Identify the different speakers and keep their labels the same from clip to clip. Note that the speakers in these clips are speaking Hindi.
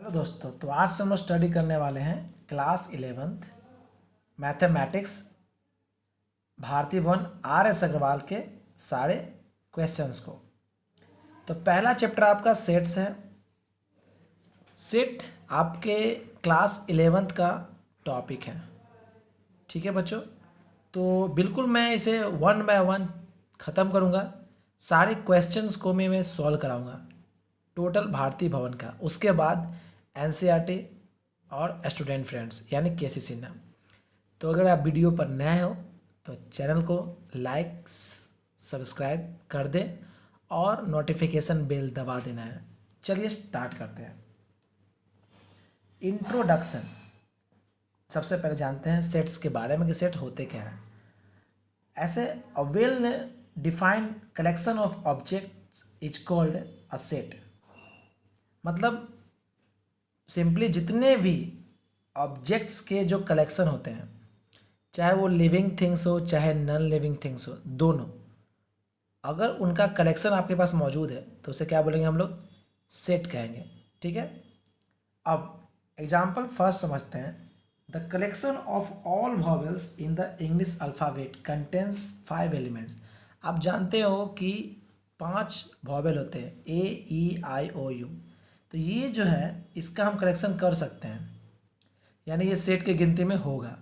Speaker 1: हेलो दोस्तों, तो आज से हम लोग स्टडी करने वाले हैं क्लास 11th मैथमेटिक्स भारती भवन आर एस अग्रवाल के सारे क्वेश्चंस को। तो पहला चैप्टर आपका सेट्स है। सेट आपके क्लास 11th का टॉपिक है, ठीक है बच्चों। तो बिल्कुल मैं इसे वन बाय वन ख़त्म करूँगा, सारे क्वेश्चंस को मैं सॉल्व कराऊँगा टोटल भारती भवन का। उसके बाद एनसीईआरटी और स्टूडेंट फ्रेंड्स यानी केसी सिन्हा। तो अगर आप वीडियो पर नए हो तो चैनल को लाइक सब्सक्राइब कर दें और नोटिफिकेशन बेल दबा देना है। चलिए स्टार्ट करते हैं। इंट्रोडक्शन। सबसे पहले जानते हैं सेट्स के बारे में कि सेट होते क्या हैं। ऐसे a well defined collection of objects is called a set. मतलब सिंपली जितने भी ऑब्जेक्ट्स के जो कलेक्शन होते हैं, चाहे वो लिविंग थिंग्स हो चाहे नॉन लिविंग थिंग्स हो, दोनों अगर उनका कलेक्शन आपके पास मौजूद है तो उसे क्या बोलेंगे हम लोग? सेट कहेंगे, ठीक है। अब एग्जाम्पल फर्स्ट समझते हैं। The collection of all vowels in the English alphabet contains 5 elements. आप जानते हो कि 5 वॉवेल होते हैं, AEIOU। तो ये जो है इसका हम कलेक्शन कर सकते हैं, यानी ये सेट की गिनती में होगा।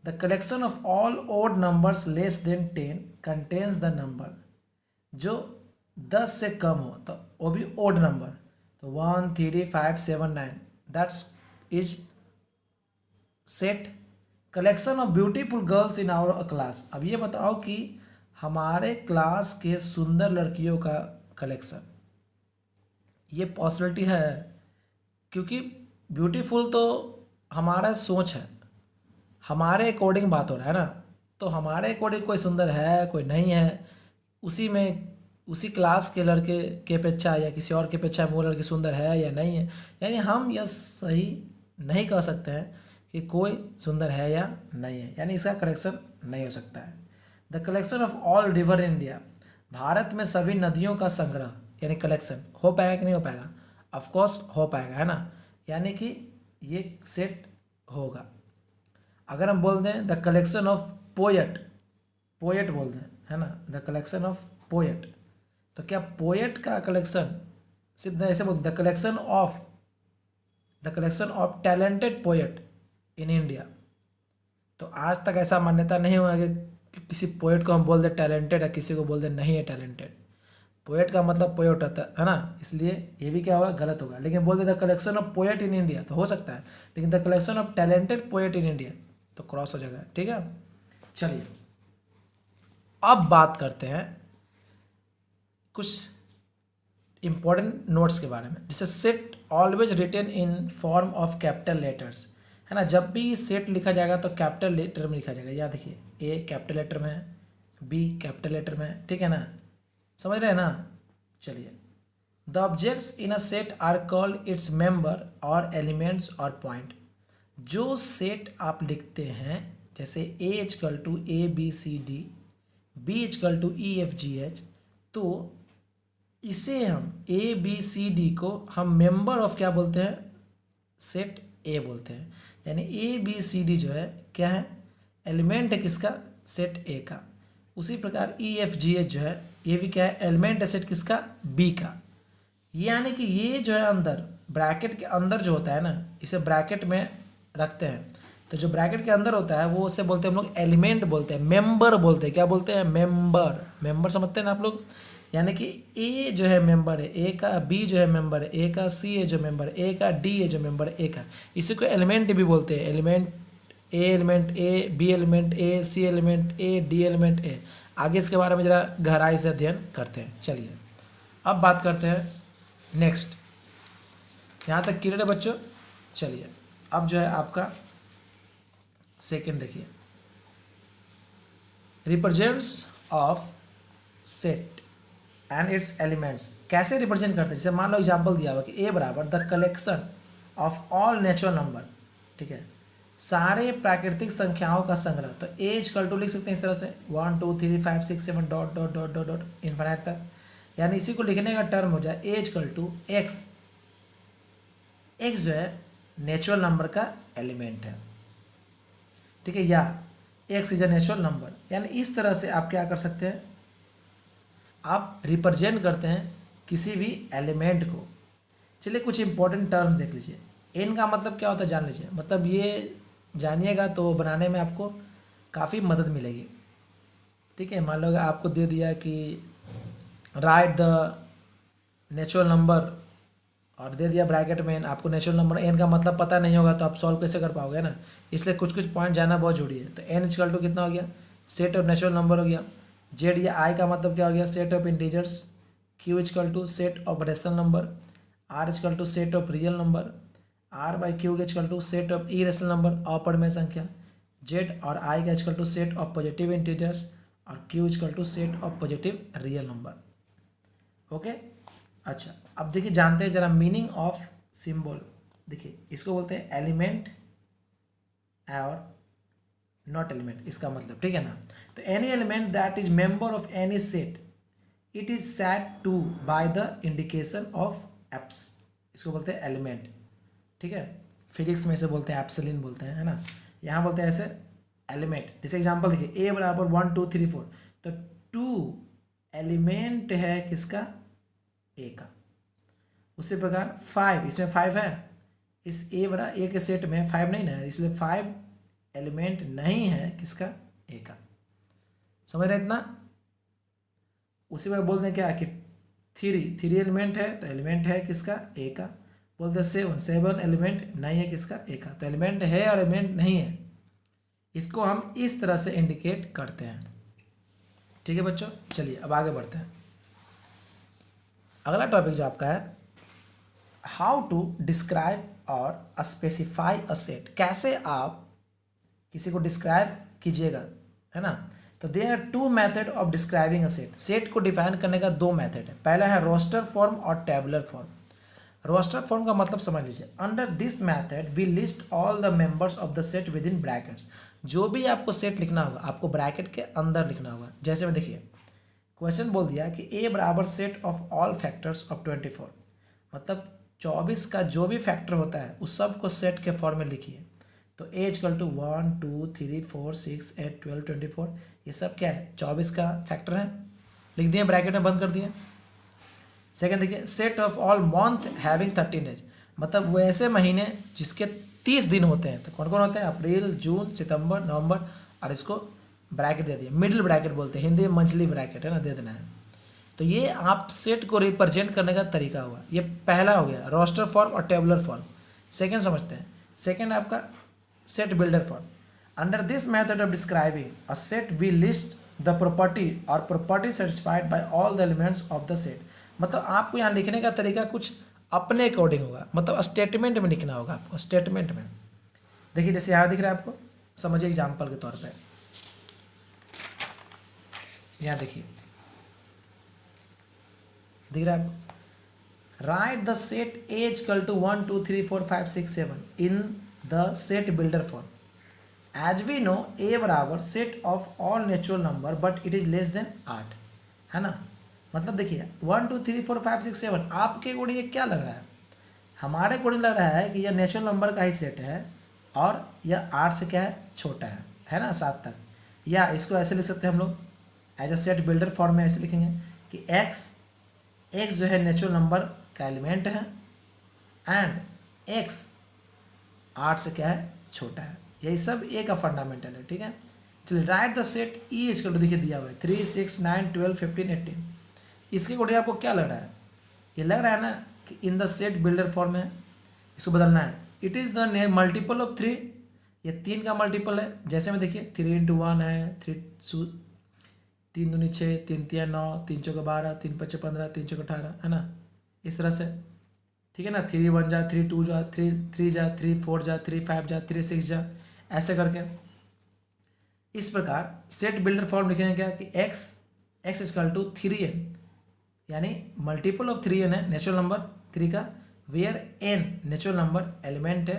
Speaker 1: The collection of all odd numbers less than 10 contains the number. जो 10 से कम हो तो वो भी ओड नंबर, तो 1 3 5 7 9 that's is set. Collection of beautiful girls in our class. अब ये बताओ कि हमारे क्लास के सुंदर लड़कियों का कलेक्शन, ये पॉसिबिलिटी है क्योंकि ब्यूटीफुल तो हमारा सोच है, हमारे अकॉर्डिंग बात हो रहा है ना। तो हमारे अकॉर्डिंग कोई सुंदर है कोई नहीं है, उसी में उसी क्लास के लड़के के अपेक्षा या किसी और के अपेक्षा वो लड़की सुंदर है या नहीं है, यानी हम यह सही नहीं कह सकते हैं कि कोई सुंदर है या नहीं है, यानी इसका कलेक्शन नहीं हो सकता है। The collection of all river in India. Bharat में सभी नदियों का संग्रह यानी कलेक्शन हो पाएगा कि नहीं हो पाएगा? ऑफ कोर्स हो पाएगा, है ना। यानी कि ये सेट होगा। अगर हम बोल दें the collection of poet, poet बोल दें, है ना, द कलेक्शन ऑफ पोएट, तो क्या पोएट का कलेक्शन सिर्फ ऐसे बोल the collection of talented poet in India. तो आज तक ऐसा मान्यता नहीं हुआ कि किसी पोएट को हम बोल दे टैलेंटेड है, किसी को बोल दे नहीं है टैलेंटेड। पोएट का मतलब पोएट होता है ना, इसलिए ये भी क्या होगा? गलत होगा। लेकिन बोल दे the collection of poet in India तो हो सकता है, लेकिन the collection of talented poet in India तो क्रॉस हो जाएगा, ठीक है। चलिए अब बात करते हैं कुछ इंपॉर्टेंट नोट्स के बारे में। जैसे set always written in form of capital letters, है ना। जब भी सेट लिखा जाएगा तो कैपिटल लेटर में लिखा जाएगा। याद देखिए, ए कैपिटल लेटर में है, बी कैपिटल लेटर में है, ठीक है ना, समझ रहे हैं ना। चलिए, the objects in a set are called its member और एलिमेंट्स और पॉइंट। जो सेट आप लिखते हैं, जैसे A equal to ABCD, B equal to EFGH, तो इसे हम ABCD को हम मेंबर ऑफ क्या बोलते हैं? सेट ए बोलते हैं। यानी ABCD जो है क्या है? एलिमेंट है किसका? सेट ए का। उसी प्रकार EFGH जो है ये भी क्या है? एलिमेंट है सेट किसका? बी का। यानी कि ये जो है अंदर ब्रैकेट के अंदर जो होता है ना, इसे ब्रैकेट में रखते हैं, तो जो ब्रैकेट के अंदर होता है वो उसे बोलते हैं हम लोग एलिमेंट बोलते हैं, मेंबर बोलते हैं। क्या बोलते हैं? मेंबर। मेंबर समझते हैं ना आप लोग। यानी कि ए जो है मेंबर है ए का, बी जो है मेंबर है ए का, सी है जो मेंबर है ए का, डी है जो मेंबर है ए का। इसी को एलिमेंट भी बोलते हैं। एलिमेंट ए, बी एलिमेंट ए, सी एलिमेंट ए, डी एलिमेंट ए। आगे इसके बारे में ज़रा गहराई से अध्ययन करते हैं। चलिए अब बात करते हैं नेक्स्ट। यहाँ तक क्लियर है बच्चों? चलिए अब जो है आपका सेकंड देखिए, represents of set and it's elements. कैसे रिप्रेजेंट करते हैं? जैसे मान लो एग्जांपल दिया हुआ कि ए बराबर the collection of all natural number, ठीक है, सारे प्राकृतिक संख्याओं का संग्रह। तो ए इक्वल टू लिख सकते हैं इस तरह से 1 2 3 5 6 7 dot dot dot dot dot infinite तक। यानी इसी को लिखने का टर्म हो जाए ए इक्वल टू एक्स x जो है नेचुरल नंबर का एलिमेंट है, ठीक है, या x is a natural number. यानी इस तरह से आप क्या कर सकते हैं, आप रिप्रेजेंट करते हैं किसी भी एलिमेंट को। चलिए कुछ इंपॉर्टेंट टर्म्स देख लीजिए। n का मतलब क्या होता है जान लीजिए, मतलब ये जानिएगा तो बनाने में आपको काफ़ी मदद मिलेगी, ठीक है। मान लो आपको दे दिया कि राइट द नेचुरल नंबर और दे दिया ब्रैकेट में n, आपको नेचुरल नंबर n का मतलब पता नहीं होगा तो आप सॉल्व कैसे कर पाओगे ना, इसलिए कुछ कुछ पॉइंट जाना बहुत जरूरी है। तो n इक्वल टू कितना हो गया, सेट ऑफ नेचुरल नंबर हो गया। z या i का मतलब क्या हो गया, set of integers. q equal to set of rational number. r equal to set of real number. r by Q equal to set of irrational number अपरिमेय संख्या। z और i का equal to set of positive integers और q equal to set of positive real number. Okay अच्छा, अब देखिए जानते हैं जरा मीनिंग ऑफ सिंबल। देखिए इसको बोलते हैं एलिमेंट और नॉट एलिमेंट, इसका मतलब, ठीक है ना। तो any element that is member of any set it is set to by the indication of eps, इसको बोलते हैं एलिमेंट, ठीक है। फिजिक्स में इसे बोलते हैं एप्सिलॉन बोलते हैं, है ना। यहाँ बोलते हैं ऐसे एलिमेंट। जैसे एग्जांपल देखिए a बराबर 1 2 3 4, तो 2 एलिमेंट है किसका, a का। उसी प्रकार 5, इसमें 5 है, इस a के सेट में 5 नहीं ना है, इसलिए 5 एलिमेंट नहीं है किसका, a का। समझ रहे इतना। उसी प्रकार बोलते हैं क्या कि 3 एलिमेंट है, तो एलिमेंट है किसका, a का। बोलते हैं 7 एलिमेंट नहीं है किसका, a का। तो एलिमेंट है और एलिमेंट नहीं है, इसको हम इस तरह से इंडिकेट करते हैं, ठीक है बच्चों। चलिए अब आगे बढ़ते हैं। अगला टॉपिक जो आपका है, हाउ टू डिस्क्राइब और स्पेसिफाई अ सेट। कैसे आप किसी को डिस्क्राइब कीजिएगा, है ना। तो there are 2 method of describing a set. Set को डिफाइन करने का 2 मेथड है। पहला है रोस्टर फॉर्म और टेबुलर फॉर्म। रोस्टर फॉर्म का मतलब समझ लीजिए, under this method we list all the members of the set within brackets. जो भी आपको सेट लिखना होगा आपको ब्रैकेट के अंदर लिखना होगा। जैसे में देखिए क्वेश्चन बोल दिया कि a बराबर set of all factors of 24, मतलब 24 का जो भी फैक्टर होता है उस सब को सेट के फॉर्म में लिखिए। तो a इक्वल टू 1 2 3 4 6 8 12 24, ये सब क्या है, 24 का फैक्टर है, लिख दिए, ब्रैकेट में बंद कर दिए। सेकंड देखिए, set of all month having 13 days, मतलब वो ऐसे महीने जिसके 30 दिन होते हैं। तो कौन कौन होते हैं, अप्रैल जून सितंबर नवंबर, और इसको ब्रैकेट दे दिए, मिडिल ब्रैकेट बोलते हैं, हिंदी में मंथली ब्रैकेट है ना, दे देना है। तो ये आप सेट को रिप्रेजेंट करने का तरीका हुआ। ये पहला हो गया रोस्टर फॉर्म और टेबुलर फॉर्म। सेकंड समझते हैं, सेकंड आपका set builder form. Under this method of describing a set we list the property और property satisfied by all the elements of the set. मतलब आपको यहाँ लिखने का तरीका कुछ अपने अकॉर्डिंग होगा, मतलब स्टेटमेंट में लिखना होगा आपको। स्टेटमेंट में देखिए जैसे यहाँ दिख रहा है आपको, समझिए एग्जाम्पल के तौर पर। यहाँ देखिए दिख रहा है आपको, write the set A equal to 1 2 3 4 5 6 7 in the set builder form. As we know A बराबर set of all natural number but it is less than 8, है ना। मतलब देखिए 1 2 3 4 5 6 7 आपके अकॉर्डिंग ये क्या लग रहा है, हमारे अकॉर्डिंग लग रहा है कि यह नेचुरल नंबर का ही सेट है और यह 8 से क्या है, छोटा है ना, 7 तक। या इसको ऐसे लिख सकते हैं हम लोग as a set builder form में, ऐसे लिखेंगे कि एक्स जो है नेचुरल नंबर का एलिमेंट है एंड एक्स 8 से क्या है, छोटा है। यही सब ए का फंडामेंटल है, ठीक है। चलिए write the set E equal to देखिए दिया हुआ है 3 6 9 12 15 18। इसके अकॉर्डिंग आपको क्या लग रहा है, ये लग रहा है ना कि इन द सेट बिल्डर फॉर्म है, इसको बदलना है। It is the multiple of 3, ये 3 का मल्टीपल है। जैसे में देखिए 3 × 1 है, 3 दूनी 6 3 3 9 3 4 12 3 5 15 3 4 18, है ना, इस तरह से, ठीक है ना। 3 1 जा 3 2 जा 3 जा 3 4 जा 3 5 जा 3 6 जा, ऐसे करके इस प्रकार सेट बिल्डर फॉर्म लिखेंगे क्या कि एक्स इक्वल टू 3n, यानी मल्टीपल ऑफ 3n है नेचुरल नंबर 3 का, where n natural number element है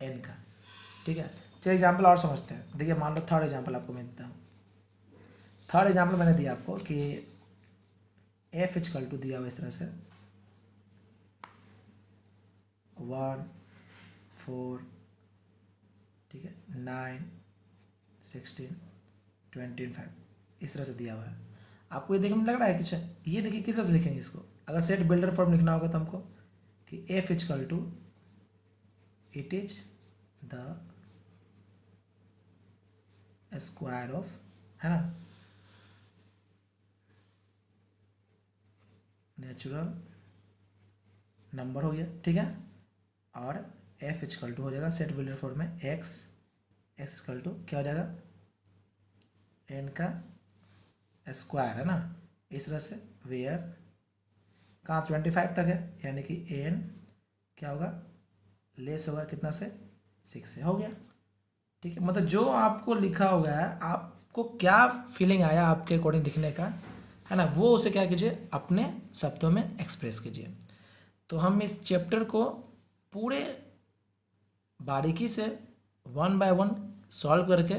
Speaker 1: n का, ठीक है। चलिए एग्जाम्पल और समझते हैं। देखिए मान लो थर्ड एग्जाम्पल आपको मैं देता हूँ। थर्ड एग्जाम्पल मैंने दिया आपको कि f इक्वल टू दिया हुआ इस तरह से 1 4, ठीक है, 9 16 25, इस तरह से दिया हुआ है। आपको ये देखने में लग रहा है कुछ? ये देखिए किस तरह से लिखेंगे इसको। अगर सेट बिल्डर फॉर्म लिखना होगा तो हमको कि F equal to it is the square of, है ना, नेचुरल नंबर हो गया, ठीक है। और एफ इक्वल टू हो जाएगा सेट बिल्डर फॉर्म में एक्स इक्वल टू क्या हो जाएगा, एन का स्क्वायर, है ना, इस तरह से वेयर कहाँ 25 तक है, यानी कि एन क्या होगा, लेस होगा कितना से, 6 से, हो गया, ठीक है। मतलब जो आपको लिखा होगा है, आपको क्या फीलिंग आया आपके अकॉर्डिंग लिखने का, है ना, वो उसे क्या कीजिए, अपने शब्दों में एक्सप्रेस कीजिए। तो हम इस चैप्टर को पूरे बारीकी से 1 बाय 1 सॉल्व करके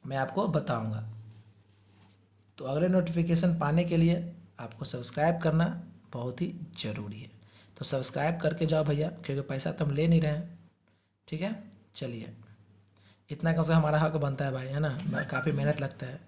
Speaker 1: मैं आपको बताऊंगा। तो अगले नोटिफिकेशन पाने के लिए आपको सब्सक्राइब करना बहुत ही ज़रूरी है। तो सब्सक्राइब करके जाओ भैया, क्योंकि पैसा तो हम ले नहीं रहे हैं, ठीक है। चलिए, इतना कम से हमारा हक बनता है भाई, है ना, काफ़ी मेहनत लगता है।